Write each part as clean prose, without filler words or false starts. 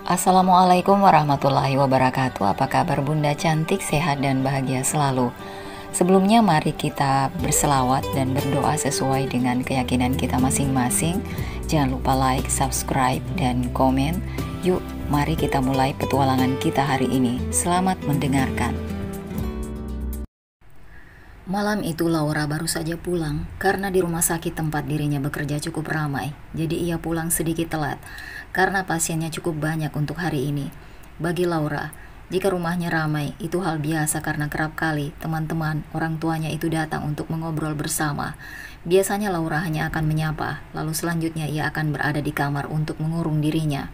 Assalamualaikum warahmatullahi wabarakatuh. Apa kabar Bunda cantik, sehat dan bahagia selalu. Sebelumnya mari kita berselawat dan berdoa sesuai dengan keyakinan kita masing-masing. Jangan lupa like, subscribe, dan komen. Yuk mari kita mulai petualangan kita hari ini. Selamat mendengarkan. Malam itu Laura baru saja pulang karena di rumah sakit tempat dirinya bekerja cukup ramai. Jadi ia pulang sedikit telat karena pasiennya cukup banyak untuk hari ini. Bagi Laura, jika rumahnya ramai itu hal biasa karena kerap kali teman-teman orang tuanya itu datang untuk mengobrol bersama. Biasanya Laura hanya akan menyapa, lalu selanjutnya ia akan berada di kamar untuk mengurung dirinya.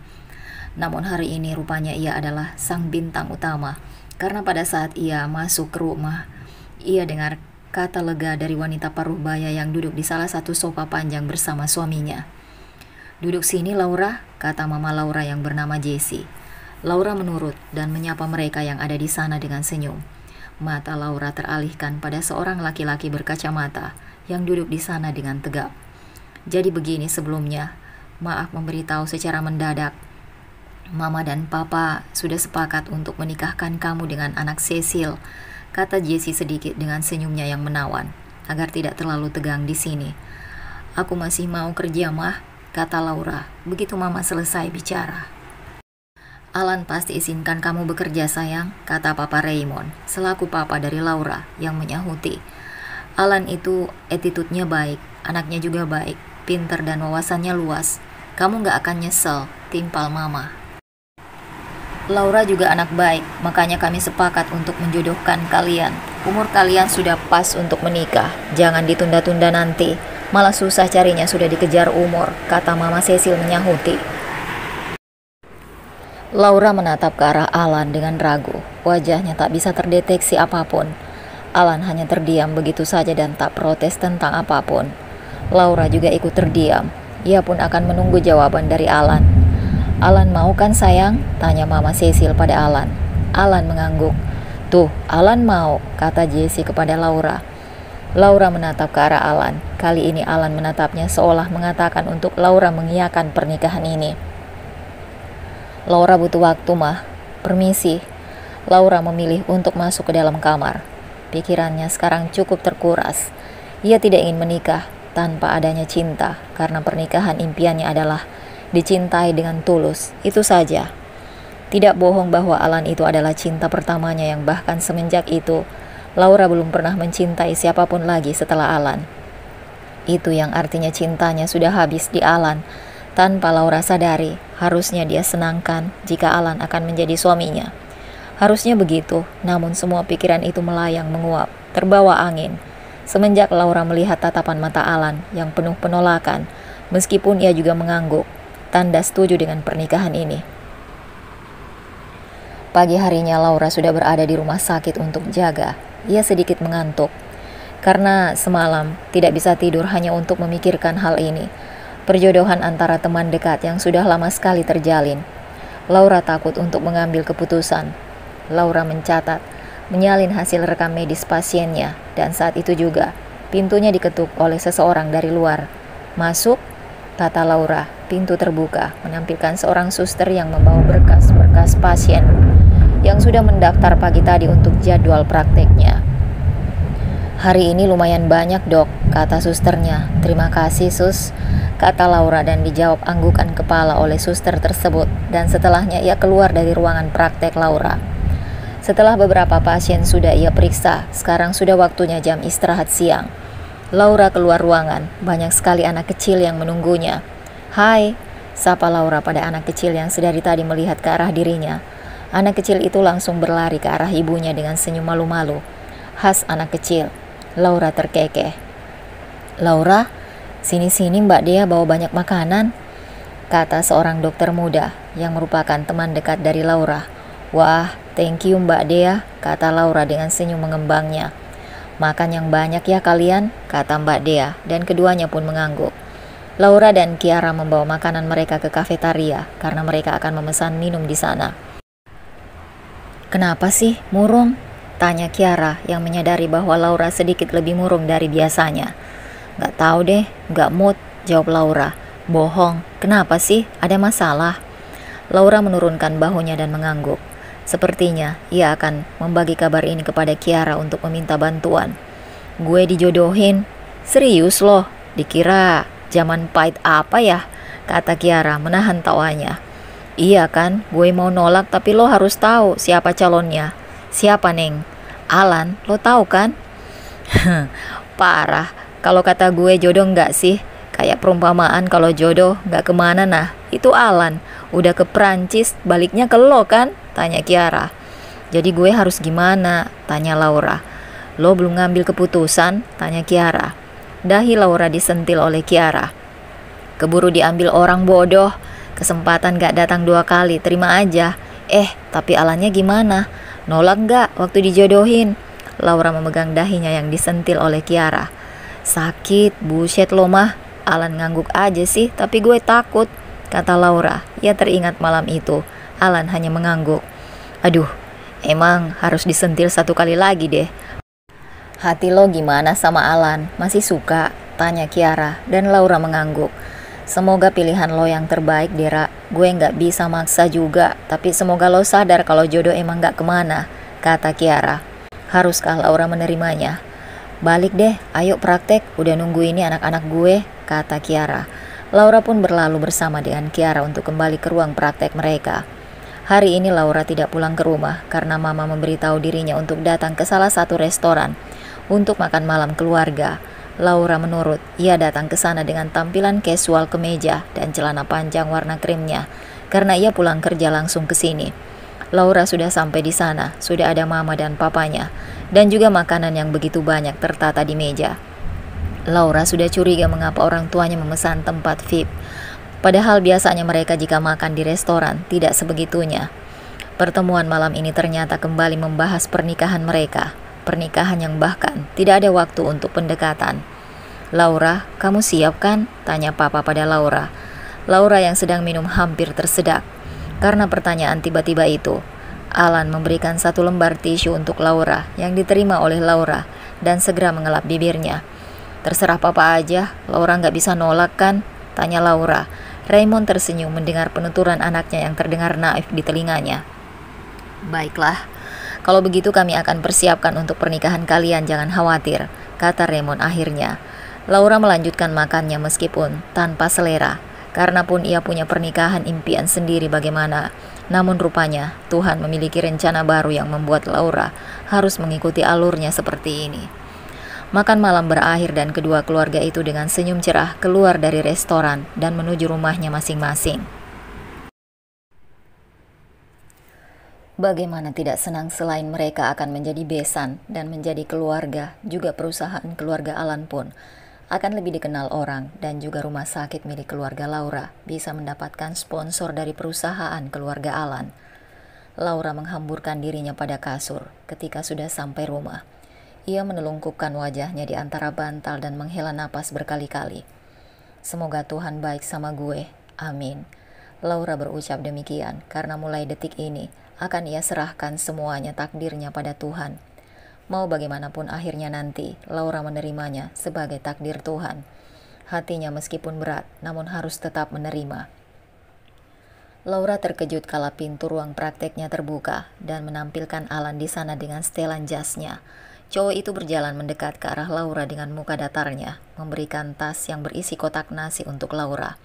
Namun hari ini rupanya ia adalah sang bintang utama karena pada saat ia masuk ke rumah, ia dengar kata lega dari wanita paruh baya yang duduk di salah satu sofa panjang bersama suaminya. "Duduk sini Laura," kata mama Laura yang bernama Jessie. Laura menurut dan menyapa mereka yang ada di sana dengan senyum. Mata Laura teralihkan pada seorang laki-laki berkacamata yang duduk di sana dengan tegap. "Jadi begini sebelumnya, maaf memberitahu secara mendadak. Mama dan Papa sudah sepakat untuk menikahkan kamu dengan anak Cecil," kata Jessie sedikit dengan senyumnya yang menawan, agar tidak terlalu tegang di sini. "Aku masih mau kerja, Mah," kata Laura, begitu mama selesai bicara. "Alan pasti izinkan kamu bekerja sayang," kata Papa Raymond, selaku papa dari Laura yang menyahuti. "Alan itu attitude-nya baik, anaknya juga baik, pinter dan wawasannya luas. Kamu gak akan nyesel," timpal mama. "Laura juga anak baik, makanya kami sepakat untuk menjodohkan kalian. Umur kalian sudah pas untuk menikah, jangan ditunda-tunda nanti. Malah susah carinya sudah dikejar umur," kata Mama Cecil menyahuti. Laura menatap ke arah Alan dengan ragu. Wajahnya tak bisa terdeteksi apapun. Alan hanya terdiam begitu saja dan tak protes tentang apapun. Laura juga ikut terdiam. Ia pun akan menunggu jawaban dari Alan. "Alan mau kan sayang?" tanya Mama Cecil pada Alan. Alan mengangguk. "Tuh, Alan mau," kata Jessie kepada Laura. Laura menatap ke arah Alan. Kali ini Alan menatapnya seolah mengatakan untuk Laura mengiyakan pernikahan ini. "Laura butuh waktu, Mah. Permisi." Laura memilih untuk masuk ke dalam kamar. Pikirannya sekarang cukup terkuras. Ia tidak ingin menikah tanpa adanya cinta, karena pernikahan impiannya adalah dicintai dengan tulus. Itu saja. Tidak bohong bahwa Alan itu adalah cinta pertamanya yang bahkan semenjak itu Laura belum pernah mencintai siapapun lagi setelah Alan. Itu yang artinya cintanya sudah habis di Alan. Tanpa Laura sadari, harusnya dia senangkan jika Alan akan menjadi suaminya. Harusnya begitu, namun semua pikiran itu melayang menguap, terbawa angin. Semenjak Laura melihat tatapan mata Alan yang penuh penolakan, meskipun ia juga mengangguk, tanda setuju dengan pernikahan ini. Pagi harinya Laura sudah berada di rumah sakit untuk jaga. Ia sedikit mengantuk karena semalam tidak bisa tidur hanya untuk memikirkan hal ini. Perjodohan antara teman dekat yang sudah lama sekali terjalin. Laura takut untuk mengambil keputusan. Laura mencatat, menyalin hasil rekam medis pasiennya, dan saat itu juga pintunya diketuk oleh seseorang dari luar. "Masuk," kata Laura. Pintu terbuka, menampilkan seorang suster yang membawa berkas-berkas pasien yang sudah mendaftar pagi tadi untuk jadwal prakteknya. "Hari ini lumayan banyak, Dok," kata susternya. "Terima kasih, Sus," kata Laura dan dijawab anggukan kepala oleh suster tersebut, dan setelahnya ia keluar dari ruangan praktek Laura. Setelah beberapa pasien sudah ia periksa, sekarang sudah waktunya jam istirahat siang. Laura keluar ruangan, banyak sekali anak kecil yang menunggunya. "Hai," sapa Laura pada anak kecil yang sedari tadi melihat ke arah dirinya. Anak kecil itu langsung berlari ke arah ibunya dengan senyum malu-malu. Khas anak kecil, Laura terkekeh. "Laura, sini-sini Mbak Dea bawa banyak makanan," kata seorang dokter muda yang merupakan teman dekat dari Laura. "Wah, thank you Mbak Dea," kata Laura dengan senyum mengembangnya. "Makan yang banyak ya kalian," kata Mbak Dea, dan keduanya pun mengangguk. Laura dan Kiara membawa makanan mereka ke kafetaria karena mereka akan memesan minum di sana. "Kenapa sih murung?" tanya Kiara yang menyadari bahwa Laura sedikit lebih murung dari biasanya. "Gak tahu deh, gak mood," jawab Laura. "Bohong, kenapa sih? Ada masalah?" Laura menurunkan bahunya dan mengangguk. Sepertinya ia akan membagi kabar ini kepada Kiara untuk meminta bantuan. Gue dijodohin? Serius loh? Dikira zaman pahit apa ya? Kata Kiara menahan tawanya. Iya kan, gue mau nolak tapi lo harus tahu siapa calonnya. Siapa, Neng? Alan, lo tahu kan? Parah, kalau kata gue jodoh nggak sih? Kayak perumpamaan kalau jodoh nggak kemana nah. Itu Alan, udah ke Prancis, baliknya ke lo kan? Tanya Kiara. Jadi gue harus gimana? Tanya Laura. Lo belum ngambil keputusan? Tanya Kiara. Dahi Laura disentil oleh Kiara. Keburu diambil orang bodoh. Kesempatan gak datang 2 kali, terima aja. Tapi Alannya gimana? Nolak gak waktu dijodohin? Laura memegang dahinya yang disentil oleh Kiara. Sakit, buset lo mah. Alan ngangguk aja sih, tapi gue takut, kata Laura. Ia teringat malam itu. Alan hanya mengangguk. Aduh, emang harus disentil 1 kali lagi deh. Hati lo gimana sama Alan? Masih suka? Tanya Kiara, dan Laura mengangguk. Semoga pilihan lo yang terbaik, Dera. Gue nggak bisa maksa juga, tapi semoga lo sadar kalau jodoh emang nggak kemana, kata Kiara. Haruskah Laura menerimanya? Balik deh, ayo praktek, udah nunggu ini anak-anak gue, kata Kiara. Laura pun berlalu bersama dengan Kiara untuk kembali ke ruang praktek mereka. Hari ini Laura tidak pulang ke rumah karena Mama memberitahu dirinya untuk datang ke salah satu restoran untuk makan malam keluarga. Laura menurut, ia datang ke sana dengan tampilan casual kemeja dan celana panjang warna krimnya, karena ia pulang kerja langsung ke sini. Laura sudah sampai di sana, sudah ada mama dan papanya, dan juga makanan yang begitu banyak tertata di meja. Laura sudah curiga mengapa orang tuanya memesan tempat VIP, padahal biasanya mereka jika makan di restoran tidak sebegitunya. Pertemuan malam ini ternyata kembali membahas pernikahan mereka. Pernikahan yang bahkan tidak ada waktu untuk pendekatan. Laura, kamu siap kan? Tanya papa pada Laura. Laura yang sedang minum hampir tersedak. Karena pertanyaan tiba-tiba itu, Alan memberikan 1 lembar tisu untuk Laura yang diterima oleh Laura dan segera mengelap bibirnya. Terserah papa aja, Laura nggak bisa nolak kan? Tanya Laura. Raymond tersenyum mendengar penuturan anaknya yang terdengar naif di telinganya. Baiklah. Kalau begitu kami akan persiapkan untuk pernikahan kalian, jangan khawatir, kata Raymond akhirnya. Laura melanjutkan makannya meskipun tanpa selera, karena pun ia punya pernikahan impian sendiri bagaimana. Namun rupanya Tuhan memiliki rencana baru yang membuat Laura harus mengikuti alurnya seperti ini. Makan malam berakhir dan kedua keluarga itu dengan senyum cerah keluar dari restoran dan menuju rumahnya masing-masing. Bagaimana tidak senang selain mereka akan menjadi besan dan menjadi keluarga, juga perusahaan keluarga Alan pun akan lebih dikenal orang dan juga rumah sakit milik keluarga Laura bisa mendapatkan sponsor dari perusahaan keluarga Alan. Laura menghamburkan dirinya pada kasur ketika sudah sampai rumah. Ia menelungkupkan wajahnya di antara bantal dan menghela napas berkali-kali. Semoga Tuhan baik sama gue, amin. Laura berucap demikian karena mulai detik ini akan ia serahkan semuanya takdirnya pada Tuhan. Mau bagaimanapun akhirnya nanti, Laura menerimanya sebagai takdir Tuhan. Hatinya meskipun berat, namun harus tetap menerima. Laura terkejut kala pintu ruang prakteknya terbuka dan menampilkan Alan di sana dengan setelan jasnya. Cowok itu berjalan mendekat ke arah Laura dengan muka datarnya, memberikan tas yang berisi kotak nasi untuk Laura.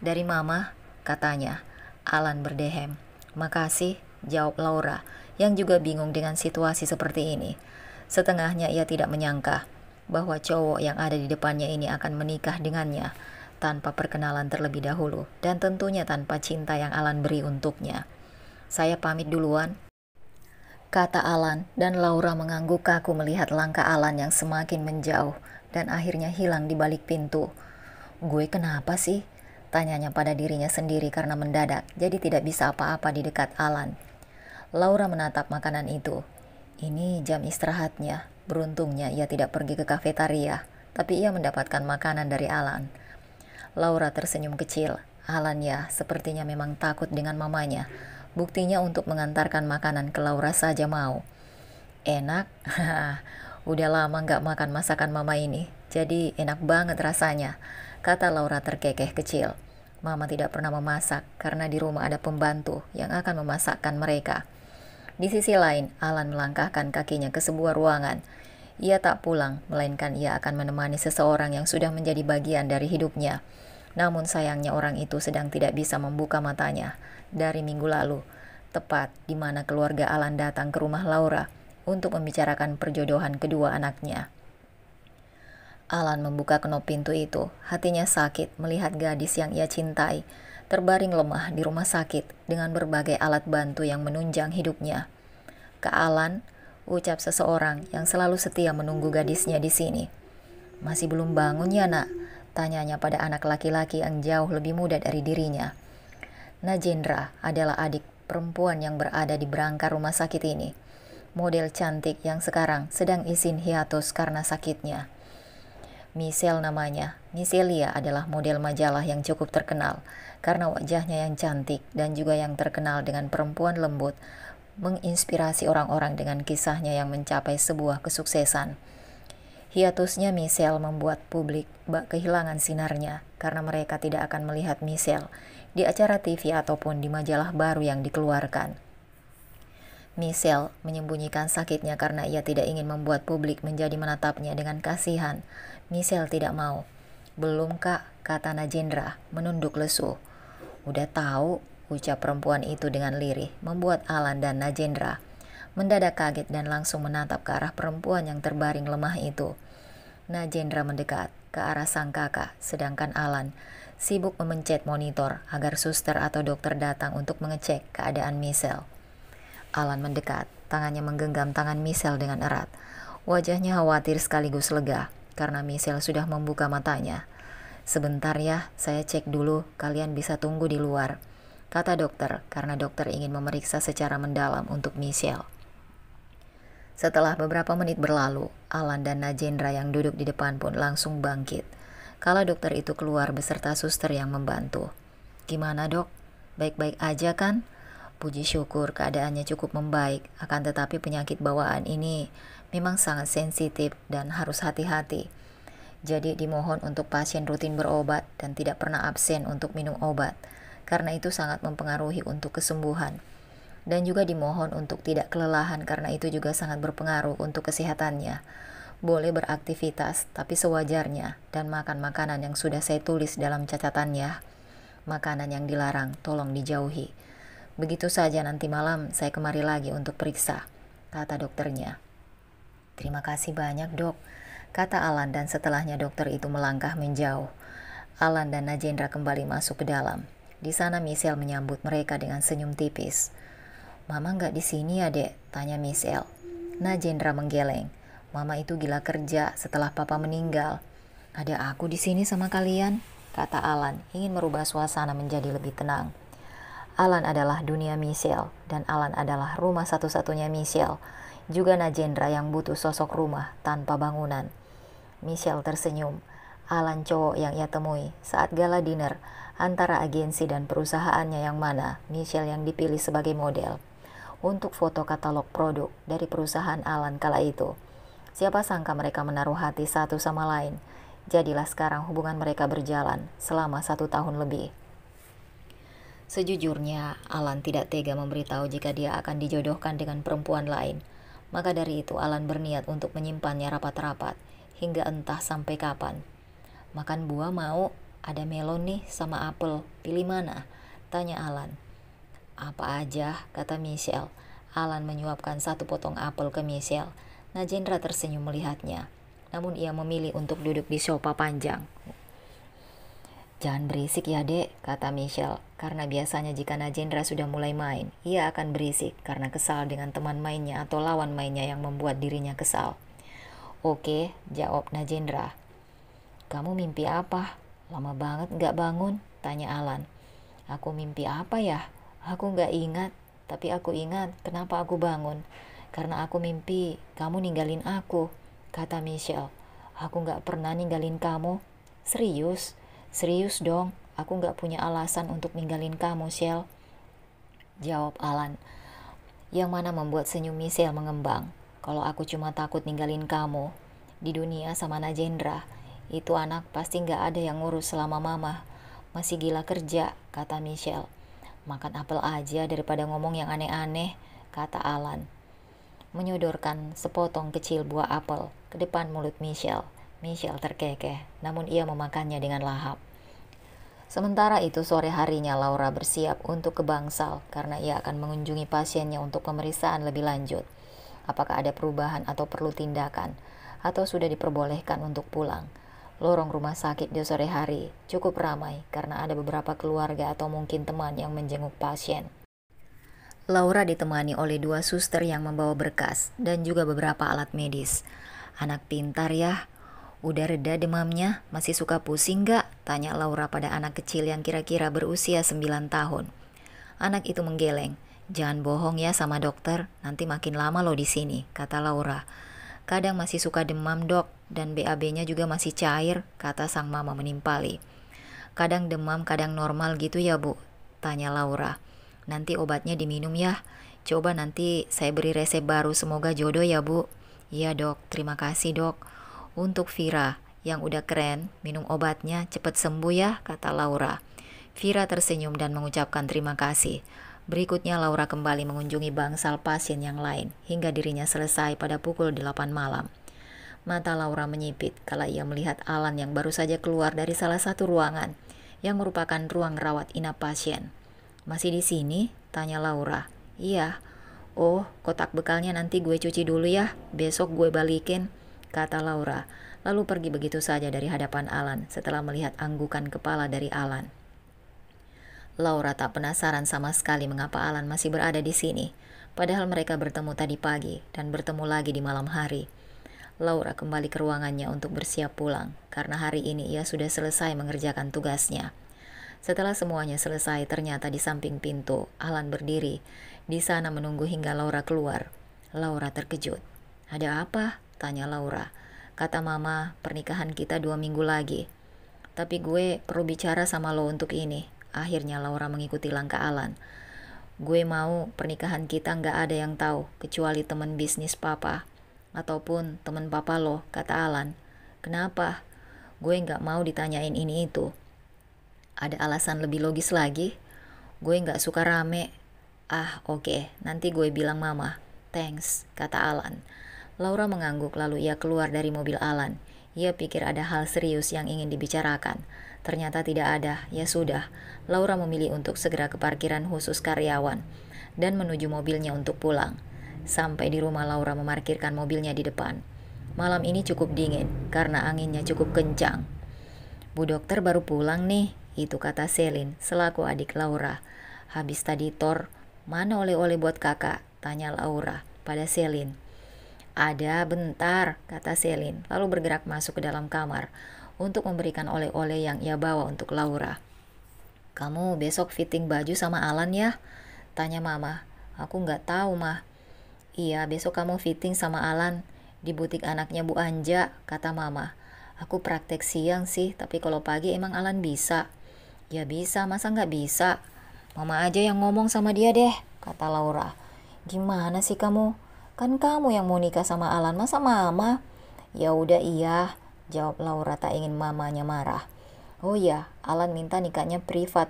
Dari Mama, katanya. Alan berdehem. Makasih, jawab Laura, yang juga bingung dengan situasi seperti ini. Setengahnya ia tidak menyangka bahwa cowok yang ada di depannya ini akan menikah dengannya tanpa perkenalan terlebih dahulu dan tentunya tanpa cinta yang Alan beri untuknya. Saya pamit duluan, kata Alan, dan Laura mengangguk kaku melihat langkah Alan yang semakin menjauh dan akhirnya hilang di balik pintu. Gue kenapa sih? Tanyanya pada dirinya sendiri karena mendadak jadi tidak bisa apa-apa di dekat Alan. Laura menatap makanan itu. Ini jam istirahatnya. Beruntungnya ia tidak pergi ke kafetaria, tapi ia mendapatkan makanan dari Alan. Laura tersenyum kecil. Alan ya, sepertinya memang takut dengan mamanya. Buktinya untuk mengantarkan makanan ke Laura saja mau. Enak? Udah lama gak makan masakan mama ini, jadi enak banget rasanya, kata Laura terkekeh kecil. Mama tidak pernah memasak karena di rumah ada pembantu yang akan memasakkan mereka. Di sisi lain, Alan melangkahkan kakinya ke sebuah ruangan. Ia tak pulang, melainkan ia akan menemani seseorang yang sudah menjadi bagian dari hidupnya. Namun sayangnya orang itu sedang tidak bisa membuka matanya. Dari minggu lalu, tepat di mana keluarga Alan datang ke rumah Laura untuk membicarakan perjodohan kedua anaknya. Alan membuka kenop pintu itu. Hatinya sakit melihat gadis yang ia cintai terbaring lemah di rumah sakit dengan berbagai alat bantu yang menunjang hidupnya. "Kak Alan," ucap seseorang yang selalu setia menunggu gadisnya di sini. "Masih belum bangun ya, Nak?" tanyanya pada anak laki-laki yang jauh lebih muda dari dirinya. Najendra adalah adik perempuan yang berada di berangkar rumah sakit ini. Model cantik yang sekarang sedang izin hiatus karena sakitnya. Michelle namanya. Michelia adalah model majalah yang cukup terkenal karena wajahnya yang cantik dan juga yang terkenal dengan perempuan lembut, menginspirasi orang-orang dengan kisahnya yang mencapai sebuah kesuksesan. Hiatusnya Michelle membuat publik kehilangan sinarnya karena mereka tidak akan melihat Michelle di acara TV ataupun di majalah baru yang dikeluarkan. Michelle menyembunyikan sakitnya karena ia tidak ingin membuat publik menjadi menatapnya dengan kasihan. Michelle tidak mau. "Belum, Kak," kata Najendra, menunduk lesu. "Udah tahu," ucap perempuan itu dengan lirih, membuat Alan dan Najendra mendadak kaget dan langsung menatap ke arah perempuan yang terbaring lemah itu. Najendra mendekat ke arah sang kakak, sedangkan Alan sibuk memencet monitor agar suster atau dokter datang untuk mengecek keadaan Michelle. Alan mendekat, tangannya menggenggam tangan Michelle dengan erat. Wajahnya khawatir sekaligus lega, karena Michelle sudah membuka matanya. "Sebentar ya, saya cek dulu, kalian bisa tunggu di luar," kata dokter, karena dokter ingin memeriksa secara mendalam untuk Michelle. Setelah beberapa menit berlalu, Alan dan Najendra yang duduk di depan pun langsung bangkit. Kala dokter itu keluar beserta suster yang membantu. "Gimana, Dok? Baik-baik aja kan?" "Puji syukur keadaannya cukup membaik, akan tetapi penyakit bawaan ini memang sangat sensitif dan harus hati-hati. Jadi dimohon untuk pasien rutin berobat dan tidak pernah absen untuk minum obat, karena itu sangat mempengaruhi untuk kesembuhan. Dan juga dimohon untuk tidak kelelahan karena itu juga sangat berpengaruh untuk kesehatannya. Boleh beraktivitas tapi sewajarnya dan makan makanan yang sudah saya tulis dalam catatannya. Makanan yang dilarang tolong dijauhi. Begitu saja, nanti malam saya kemari lagi untuk periksa," kata dokternya. "Terima kasih banyak, Dok," kata Alan dan setelahnya dokter itu melangkah menjauh. Alan dan Najendra kembali masuk ke dalam. Di sana Michelle menyambut mereka dengan senyum tipis. "Mama nggak di sini ya, Dek?" tanya Michelle. Najendra menggeleng. "Mama itu gila kerja setelah Papa meninggal. Ada aku di sini sama kalian," kata Alan, ingin merubah suasana menjadi lebih tenang. Alan adalah dunia Michelle, dan Alan adalah rumah satu-satunya Michelle, juga Najendra yang butuh sosok rumah tanpa bangunan. Michelle tersenyum. Alan cowok yang ia temui saat gala dinner antara agensi dan perusahaannya yang mana Michelle yang dipilih sebagai model untuk foto katalog produk dari perusahaan Alan kala itu. Siapa sangka mereka menaruh hati satu sama lain. Jadilah sekarang hubungan mereka berjalan selama 1 tahun lebih. Sejujurnya, Alan tidak tega memberitahu jika dia akan dijodohkan dengan perempuan lain. Maka dari itu Alan berniat untuk menyimpannya rapat-rapat, hingga entah sampai kapan. "Makan buah mau? Ada melon nih sama apel, pilih mana?" tanya Alan. "Apa aja," kata Michelle. Alan menyuapkan 1 potong apel ke Michelle. Najendra tersenyum melihatnya, namun ia memilih untuk duduk di sofa panjang. "Jangan berisik ya, Dek," kata Michelle, karena biasanya jika Najendra sudah mulai main, ia akan berisik karena kesal dengan teman mainnya atau lawan mainnya yang membuat dirinya kesal. "Oke," jawab Najendra. "Kamu mimpi apa? Lama banget gak bangun?" tanya Alan. "Aku mimpi apa ya? Aku gak ingat, tapi aku ingat kenapa aku bangun. Karena aku mimpi kamu ninggalin aku," kata Michelle. "Aku gak pernah ninggalin kamu." "Serius? Serius dong, aku gak punya alasan untuk ninggalin kamu, Shell," jawab Alan, yang mana membuat senyum Michelle mengembang. "Kalau aku cuma takut ninggalin kamu di dunia sama Najendra, itu anak pasti gak ada yang ngurus selama mama. Masih gila kerja, kata Michelle. Makan apel aja daripada ngomong yang aneh-aneh, kata Alan, menyodorkan sepotong kecil buah apel ke depan mulut Michelle. Michelle terkekeh, namun ia memakannya dengan lahap. Sementara itu sore harinya Laura bersiap untuk ke Bangsal karena ia akan mengunjungi pasiennya untuk pemeriksaan lebih lanjut. Apakah ada perubahan atau perlu tindakan, atau sudah diperbolehkan untuk pulang. Lorong rumah sakit di sore hari cukup ramai karena ada beberapa keluarga atau mungkin teman yang menjenguk pasien. Laura ditemani oleh 2 suster yang membawa berkas dan juga beberapa alat medis. Anak pintar ya. Udah reda demamnya, masih suka pusing gak? Tanya Laura pada anak kecil yang kira-kira berusia 9 tahun. Anak itu menggeleng. Jangan bohong ya sama dokter, nanti makin lama lo di sini, kata Laura. Kadang masih suka demam dok, dan BAB-nya juga masih cair, kata sang mama menimpali. Kadang demam, kadang normal gitu ya bu? Tanya Laura. Nanti obatnya diminum ya. Coba nanti saya beri resep baru, semoga jodoh ya bu. Iya dok, terima kasih dok. Untuk Vira, yang udah keren, minum obatnya cepet sembuh ya, kata Laura. Vira tersenyum dan mengucapkan terima kasih. Berikutnya Laura kembali mengunjungi bangsal pasien yang lain, hingga dirinya selesai pada pukul 8 malam. Mata Laura menyipit kala ia melihat Alan yang baru saja keluar dari salah satu ruangan, yang merupakan ruang rawat inap pasien. Masih di sini? Tanya Laura. Iya. Oh, kotak bekalnya nanti gue cuci dulu ya, besok gue balikin, kata Laura, lalu pergi begitu saja dari hadapan Alan setelah melihat anggukan kepala dari Alan. Laura tak penasaran sama sekali mengapa Alan masih berada di sini, padahal mereka bertemu tadi pagi dan bertemu lagi di malam hari. Laura kembali ke ruangannya untuk bersiap pulang, karena hari ini ia sudah selesai mengerjakan tugasnya. Setelah semuanya selesai, ternyata di samping pintu, Alan berdiri. Di sana menunggu hingga Laura keluar. Laura terkejut. Ada apa? Tanya Laura. Kata mama, pernikahan kita 2 minggu lagi. Tapi gue perlu bicara sama lo untuk ini. Akhirnya Laura mengikuti langkah Alan. Gue mau pernikahan kita gak ada yang tahu, kecuali teman bisnis papa. Ataupun teman papa lo, kata Alan. Kenapa? Gue gak mau ditanyain ini itu. Ada alasan lebih logis lagi? Gue gak suka rame. Ah, oke, nanti gue bilang mama. Thanks, kata Alan. Laura mengangguk lalu ia keluar dari mobil Alan. Ia pikir ada hal serius yang ingin dibicarakan. Ternyata tidak ada, ya sudah. Laura memilih untuk segera ke parkiran khusus karyawan dan menuju mobilnya untuk pulang. Sampai di rumah Laura memarkirkan mobilnya di depan. Malam ini cukup dingin karena anginnya cukup kencang. Bu dokter baru pulang nih, itu kata Selin selaku adik Laura. Habis tadi Thor, mana oleh-oleh buat kakak? Tanya Laura pada Selin. Ada, bentar, kata Selin, lalu bergerak masuk ke dalam kamar untuk memberikan oleh-oleh yang ia bawa untuk Laura. Kamu besok fitting baju sama Alan ya? Tanya mama. Aku nggak tahu mah. Iya, besok kamu fitting sama Alan di butik anaknya Bu Anja, kata mama. Aku praktek siang sih, tapi kalau pagi emang Alan bisa. Ya bisa, masa nggak bisa? Mama aja yang ngomong sama dia deh, kata Laura. Gimana sih kamu? Kan kamu yang mau nikah sama Alan, masa mama? Ya udah iya, jawab Laura tak ingin mamanya marah. Oh iya, Alan minta nikahnya privat.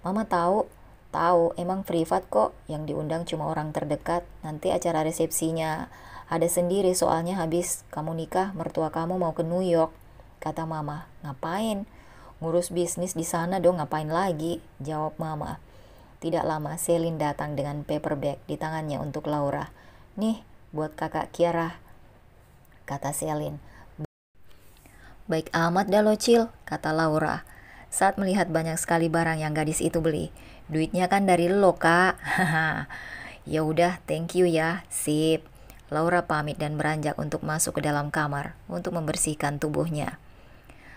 Mama tahu? Tahu, emang privat kok. Yang diundang cuma orang terdekat. Nanti acara resepsinya ada sendiri, soalnya habis kamu nikah mertua kamu mau ke New York, kata mama. Ngapain? Ngurus bisnis di sana dong, ngapain lagi? Jawab mama. Tidak lama Selin datang dengan paper bag di tangannya untuk Laura. Nih, buat kakak Kiara, kata Selin. Baik amat dah lo Cil, kata Laura saat melihat banyak sekali barang yang gadis itu beli. Duitnya kan dari lo kak. Ya udah, thank you ya. Sip. Laura pamit dan beranjak untuk masuk ke dalam kamar untuk membersihkan tubuhnya.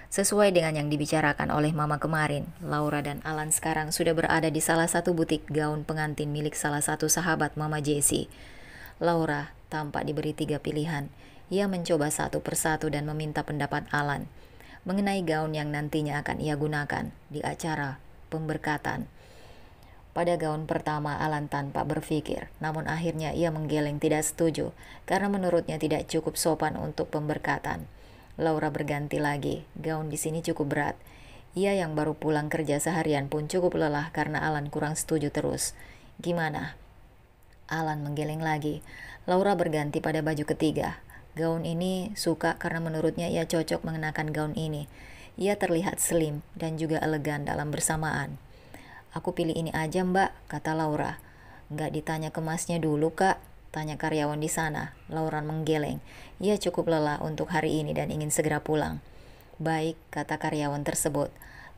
Sesuai dengan yang dibicarakan oleh mama kemarin, Laura dan Alan sekarang sudah berada di salah satu butik gaun pengantin milik salah satu sahabat mama Jessie. Laura tampak diberi 3 pilihan. Ia mencoba satu persatu dan meminta pendapat Alan mengenai gaun yang nantinya akan ia gunakan di acara pemberkatan. Pada gaun pertama Alan tanpa berpikir, namun akhirnya ia menggeleng tidak setuju karena menurutnya tidak cukup sopan untuk pemberkatan. Laura berganti lagi, gaun di sini cukup berat. Ia yang baru pulang kerja seharian pun cukup lelah karena Alan kurang setuju terus. Gimana? Alan menggeleng lagi. Laura berganti pada baju ketiga. Gaun ini suka karena menurutnya ia cocok mengenakan gaun ini. Ia terlihat slim dan juga elegan dalam bersamaan. Aku pilih ini aja mbak, kata Laura. Nggak ditanya kemasnya dulu kak, tanya karyawan di sana. Laura menggeleng. Ia cukup lelah untuk hari ini dan ingin segera pulang. Baik, kata karyawan tersebut.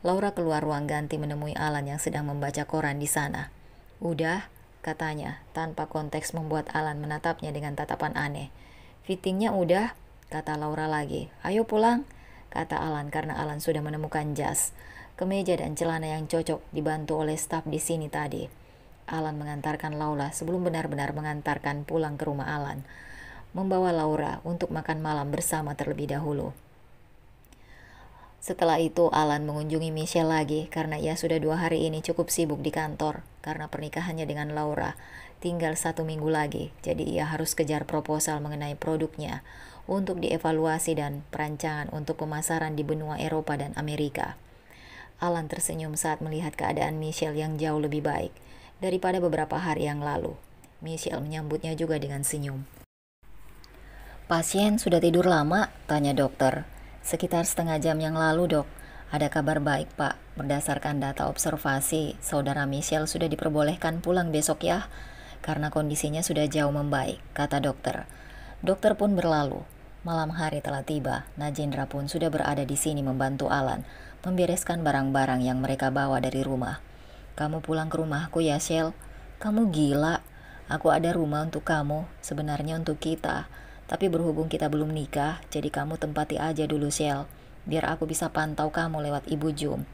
Laura keluar ruang ganti menemui Alan yang sedang membaca koran di sana. Udah, katanya, tanpa konteks membuat Alan menatapnya dengan tatapan aneh. Fittingnya udah, kata Laura lagi. Ayo pulang, kata Alan karena Alan sudah menemukan jas, kemeja dan celana yang cocok dibantu oleh staf di sini tadi. Alan mengantarkan Laura sebelum benar-benar mengantarkan pulang ke rumah Alan. Membawa Laura untuk makan malam bersama terlebih dahulu. Setelah itu Alan mengunjungi Michelle lagi karena ia sudah 2 hari ini cukup sibuk di kantor karena pernikahannya dengan Laura. Tinggal 1 minggu lagi, jadi ia harus kejar proposal mengenai produknya untuk dievaluasi dan perancangan untuk pemasaran di benua Eropa dan Amerika. Alan tersenyum saat melihat keadaan Michelle yang jauh lebih baik daripada beberapa hari yang lalu. Michelle menyambutnya juga dengan senyum. Pasien sudah tidur lama? Tanya dokter. Sekitar setengah jam yang lalu dok. Ada kabar baik pak. Berdasarkan data observasi, saudara Michelle sudah diperbolehkan pulang besok ya. Karena kondisinya sudah jauh membaik, kata dokter. Dokter pun berlalu. Malam hari telah tiba. Najendra pun sudah berada di sini membantu Alan membereskan barang-barang yang mereka bawa dari rumah. Kamu pulang ke rumahku ya Shell? Kamu gila. Aku ada rumah untuk kamu, sebenarnya untuk kita. Tapi berhubung kita belum nikah, jadi kamu tempati aja dulu Shell, biar aku bisa pantau kamu lewat Ibu Jum.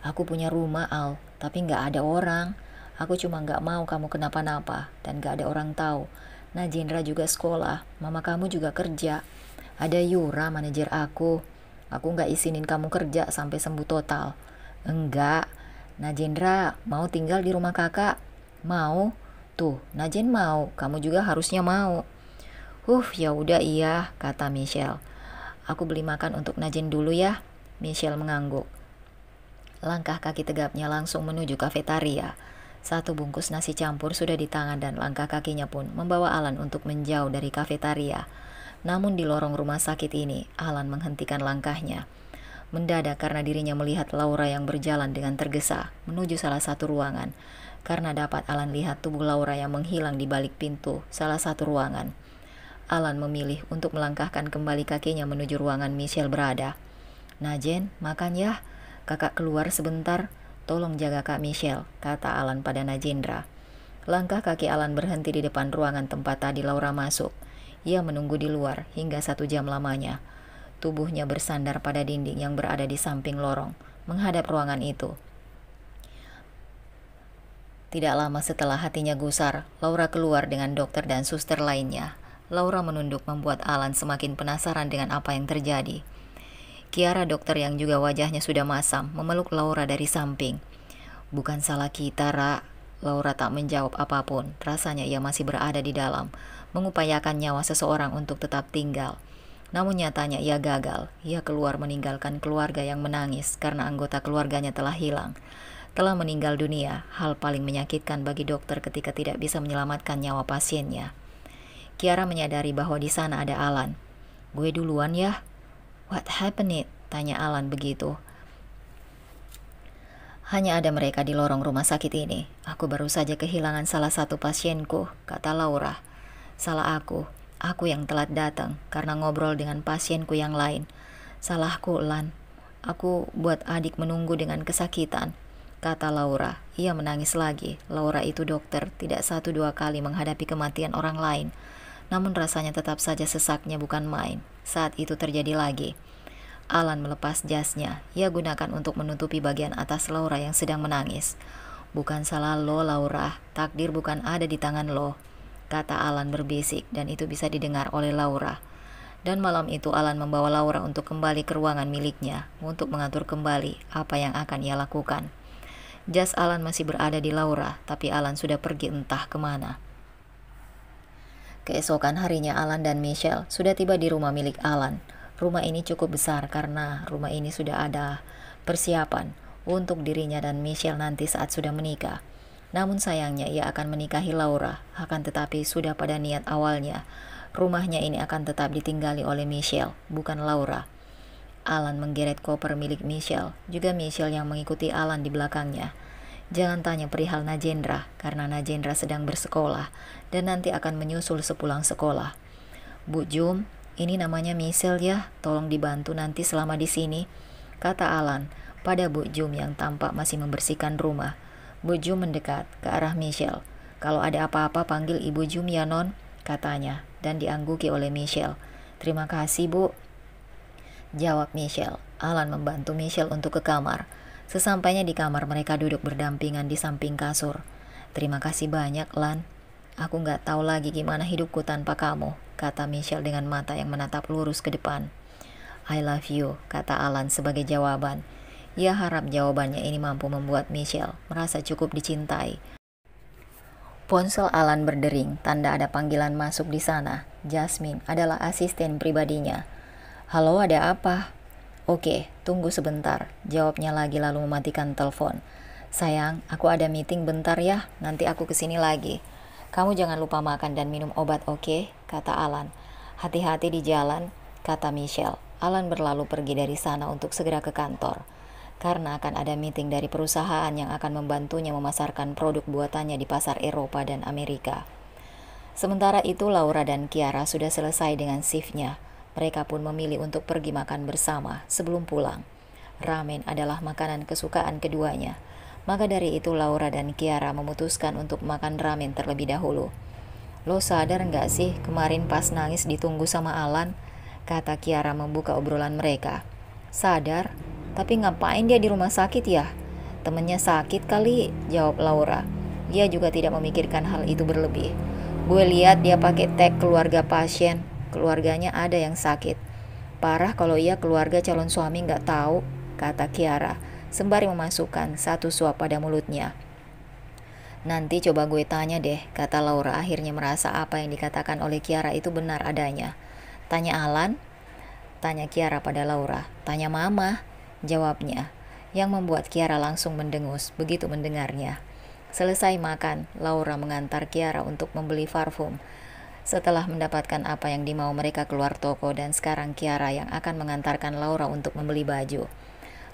Aku punya rumah Al, tapi nggak ada orang. Aku cuma nggak mau kamu kenapa-napa dan nggak ada orang tahu. Najendra juga sekolah, mama kamu juga kerja. Ada Yura manajer aku. Aku nggak izinin kamu kerja sampai sembuh total. Enggak. Najendra mau tinggal di rumah kakak. Mau? Tuh, Najen mau. Kamu juga harusnya mau. Ya udah iya, kata Michelle. Aku beli makan untuk Najen dulu ya. Michelle mengangguk. Langkah kaki tegapnya langsung menuju kafetaria. 1 bungkus nasi campur sudah di tangan dan langkah kakinya pun membawa Alan untuk menjauh dari kafetaria. Namun di lorong rumah sakit ini, Alan menghentikan langkahnya. Mendadak karena dirinya melihat Laura yang berjalan dengan tergesa menuju salah satu ruangan. Karena dapat Alan lihat tubuh Laura yang menghilang di balik pintu salah satu ruangan. Alan memilih untuk melangkahkan kembali kakinya menuju ruangan Michelle berada. Najen, makan ya. Kakak keluar sebentar. Tolong jaga Kak Michelle, kata Alan pada Najendra. Langkah kaki Alan berhenti di depan ruangan tempat tadi Laura masuk. Ia menunggu di luar hingga 1 jam lamanya. Tubuhnya bersandar pada dinding yang berada di samping lorong, menghadap ruangan itu. Tidak lama setelah hatinya gusar, Laura keluar dengan dokter dan suster lainnya. Laura menunduk membuat Alan semakin penasaran dengan apa yang terjadi. Kiara dokter yang juga wajahnya sudah masam memeluk Laura dari samping. Bukan salah kita, Ra. Laura tak menjawab apapun. Rasanya ia masih berada di dalam, mengupayakan nyawa seseorang untuk tetap tinggal. Namun nyatanya ia gagal. Ia keluar meninggalkan keluarga yang menangis karena anggota keluarganya telah hilang. Telah meninggal dunia, hal paling menyakitkan bagi dokter ketika tidak bisa menyelamatkan nyawa pasiennya. Kiara menyadari bahwa di sana ada Alan. Gue duluan ya. What happened? Tanya Alan begitu. Hanya ada mereka di lorong rumah sakit ini. Aku baru saja kehilangan salah satu pasienku, kata Laura. Salah aku yang telat datang karena ngobrol dengan pasienku yang lain. Salahku, Lan. Aku buat adik menunggu dengan kesakitan, kata Laura. Ia menangis lagi. Laura itu dokter, tidak 1-2 kali menghadapi kematian orang lain. Namun rasanya tetap saja sesaknya bukan main. Saat itu terjadi lagi. Alan melepas jasnya. Ia gunakan untuk menutupi bagian atas Laura yang sedang menangis. Bukan salah lo, Laura. Takdir bukan ada di tangan lo, kata Alan berbisik, dan itu bisa didengar oleh Laura. Dan malam itu Alan membawa Laura untuk kembali ke ruangan miliknya untuk mengatur kembali apa yang akan ia lakukan. Jas Alan masih berada di Laura, tapi Alan sudah pergi entah kemana. Keesokan harinya Alan dan Michelle sudah tiba di rumah milik Alan. Rumah ini cukup besar karena rumah ini sudah ada persiapan untuk dirinya dan Michelle nanti saat sudah menikah. Namun sayangnya ia akan menikahi Laura, akan tetapi sudah pada niat awalnya, rumahnya ini akan tetap ditinggali oleh Michelle, bukan Laura. Alan menggeret koper milik Michelle, juga Michelle yang mengikuti Alan di belakangnya. Jangan tanya perihal Najendra, karena Najendra sedang bersekolah dan nanti akan menyusul sepulang sekolah. Bu Jum, ini namanya Michelle ya, tolong dibantu nanti selama di sini, kata Alan pada Bu Jum yang tampak masih membersihkan rumah. Bu Jum mendekat ke arah Michelle. Kalau ada apa-apa panggil Ibu Jum ya non, katanya, dan diangguki oleh Michelle. Terima kasih Bu, jawab Michelle. Alan membantu Michelle untuk ke kamar. Sesampainya di kamar mereka duduk berdampingan di samping kasur. Terima kasih banyak Lan. Aku nggak tahu lagi gimana hidupku tanpa kamu, kata Michelle dengan mata yang menatap lurus ke depan. I love you, kata Alan sebagai jawaban. Ia harap jawabannya ini mampu membuat Michelle merasa cukup dicintai. Ponsel Alan berdering, tanda ada panggilan masuk di sana. Jasmine adalah asisten pribadinya. Halo, ada apa? Oke, tunggu sebentar, jawabnya lagi lalu mematikan telepon. Sayang, aku ada meeting bentar ya, nanti aku kesini lagi. Kamu jangan lupa makan dan minum obat, oke? Kata Alan. Hati-hati di jalan, kata Michelle. Alan berlalu pergi dari sana untuk segera ke kantor. Karena akan ada meeting dari perusahaan yang akan membantunya memasarkan produk buatannya di pasar Eropa dan Amerika. Sementara itu Laura dan Kiara sudah selesai dengan shiftnya. Mereka pun memilih untuk pergi makan bersama sebelum pulang. Ramen adalah makanan kesukaan keduanya. Maka dari itu Laura dan Kiara memutuskan untuk makan ramen terlebih dahulu. Lo sadar nggak sih kemarin pas nangis ditunggu sama Alan? Kata Kiara membuka obrolan mereka. Sadar? Tapi ngapain dia di rumah sakit ya? Temennya sakit kali, jawab Laura. Dia juga tidak memikirkan hal itu berlebih. Gue lihat dia pakai tag keluarga pasien. Keluarganya ada yang sakit. Parah kalau ia keluarga calon suami nggak tahu, kata Kiara sembari memasukkan satu suap pada mulutnya. Nanti coba gue tanya deh, kata Laura akhirnya merasa apa yang dikatakan oleh Kiara itu benar adanya. Tanya Alan? Tanya Kiara pada Laura. Tanya Mama, jawabnya, yang membuat Kiara langsung mendengus begitu mendengarnya. Selesai makan, Laura mengantar Kiara untuk membeli parfum. Setelah mendapatkan apa yang dimau mereka keluar toko dan sekarang Kiara yang akan mengantarkan Laura untuk membeli baju.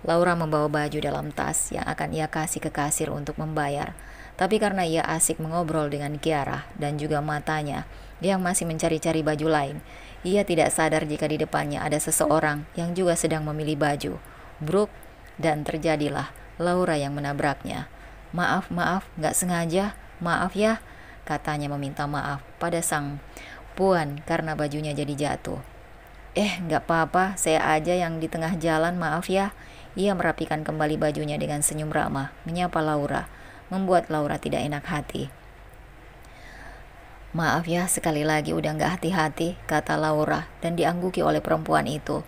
Laura membawa baju dalam tas yang akan ia kasih ke kasir untuk membayar. Tapi karena ia asik mengobrol dengan Kiara dan juga matanya yang masih mencari-cari baju lain, ia tidak sadar jika di depannya ada seseorang yang juga sedang memilih baju. Bruk, dan terjadilah Laura yang menabraknya. Maaf, gak sengaja, maaf ya, katanya meminta maaf pada sang puan karena bajunya jadi jatuh. Gak apa-apa, saya aja yang di tengah jalan, maaf ya. Ia merapikan kembali bajunya dengan senyum ramah, menyapa Laura, membuat Laura tidak enak hati. Maaf ya, sekali lagi udah gak hati-hati, kata Laura, dan diangguki oleh perempuan itu.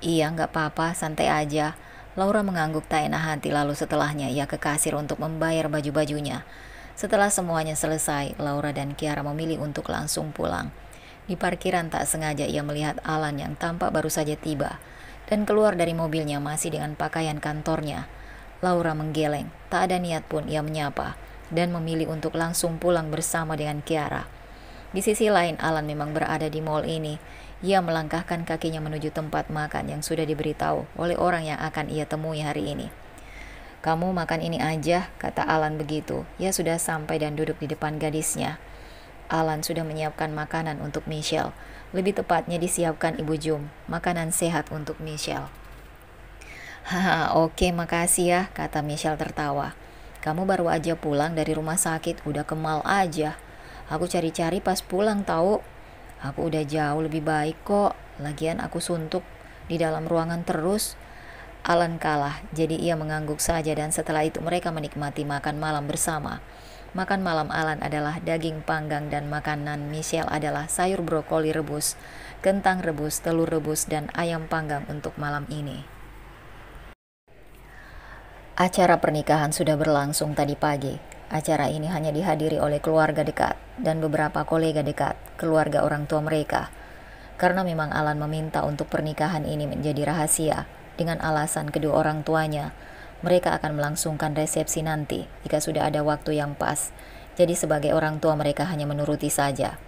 Iya, gak apa-apa, santai aja. Laura mengangguk tak enak hati, lalu setelahnya ia ke kasir untuk membayar baju-bajunya. Setelah semuanya selesai, Laura dan Kiara memilih untuk langsung pulang. Di parkiran tak sengaja ia melihat Alan yang tampak baru saja tiba dan keluar dari mobilnya masih dengan pakaian kantornya. Laura menggeleng, tak ada niat pun ia menyapa dan memilih untuk langsung pulang bersama dengan Kiara. Di sisi lain Alan memang berada di mall ini. Ia melangkahkan kakinya menuju tempat makan yang sudah diberitahu oleh orang yang akan ia temui hari ini. Kamu makan ini aja, kata Alan begitu. Ia sudah sampai dan duduk di depan gadisnya. Alan sudah menyiapkan makanan untuk Michelle. Lebih tepatnya disiapkan Ibu Jum, makanan sehat untuk Michelle. Haha, oke, makasih ya, kata Michelle tertawa. Kamu baru aja pulang dari rumah sakit, udah ke mall aja. Aku cari-cari pas pulang tahu. Aku udah jauh lebih baik kok. Lagian aku suntuk di dalam ruangan terus. Alan kalah, jadi ia mengangguk saja dan setelah itu mereka menikmati makan malam bersama. Makan malam Alan adalah daging panggang dan makanan Michelle adalah sayur brokoli rebus, kentang rebus, telur rebus, dan ayam panggang untuk malam ini. Acara pernikahan sudah berlangsung tadi pagi. Acara ini hanya dihadiri oleh keluarga dekat dan beberapa kolega dekat, keluarga orang tua mereka. Karena memang Alan meminta untuk pernikahan ini menjadi rahasia, dengan alasan kedua orang tuanya. Mereka akan melangsungkan resepsi nanti jika sudah ada waktu yang pas. Jadi sebagai orang tua mereka hanya menuruti saja.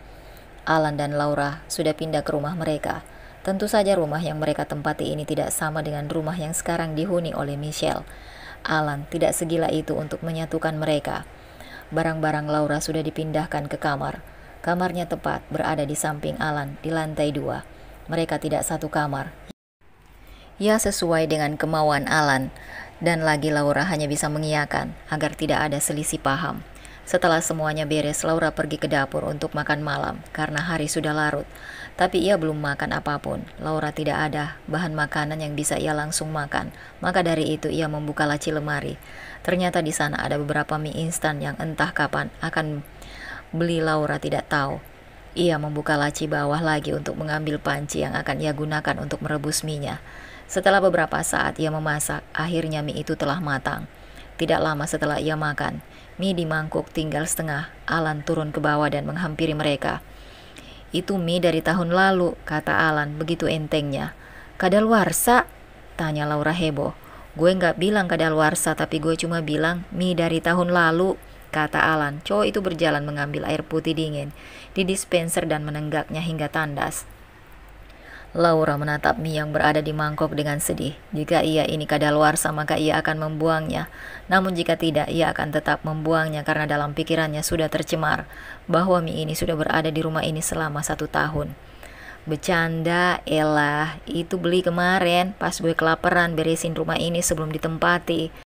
Alan dan Laura sudah pindah ke rumah mereka. Tentu saja rumah yang mereka tempati ini tidak sama dengan rumah yang sekarang dihuni oleh Michelle. Alan tidak segila itu untuk menyatukan mereka. Barang-barang Laura sudah dipindahkan ke kamar. Kamarnya tepat berada di samping Alan di lantai 2. Mereka tidak satu kamar. Ya, sesuai dengan kemauan Alan. Dan lagi Laura hanya bisa mengiyakan agar tidak ada selisih paham. Setelah semuanya beres, Laura pergi ke dapur untuk makan malam karena hari sudah larut. Tapi ia belum makan apapun. Laura tidak ada bahan makanan yang bisa ia langsung makan. Maka dari itu ia membuka laci lemari. Ternyata di sana ada beberapa mie instan yang entah kapan akan beli Laura tidak tahu. Ia membuka laci bawah lagi untuk mengambil panci yang akan ia gunakan untuk merebus mie-nya. Setelah beberapa saat ia memasak, akhirnya mie itu telah matang. Tidak lama setelah ia makan, mie di mangkuk tinggal setengah. Alan turun ke bawah dan menghampiri mereka. "Itu mie dari tahun lalu," kata Alan begitu entengnya. "Kadaluarsa?" tanya Laura heboh. "Gue nggak bilang kadaluarsa, tapi gue cuma bilang mie dari tahun lalu," kata Alan. Cowok itu berjalan mengambil air putih dingin di dispenser dan menenggaknya hingga tandas. Laura menatap mie yang berada di mangkok dengan sedih. Jika ia ini kadaluarsa, maka ia akan membuangnya. Namun jika tidak, ia akan tetap membuangnya karena dalam pikirannya sudah tercemar bahwa mie ini sudah berada di rumah ini selama 1 tahun. "Bercanda, elah, itu beli kemarin pas gue kelaparan beresin rumah ini sebelum ditempati,"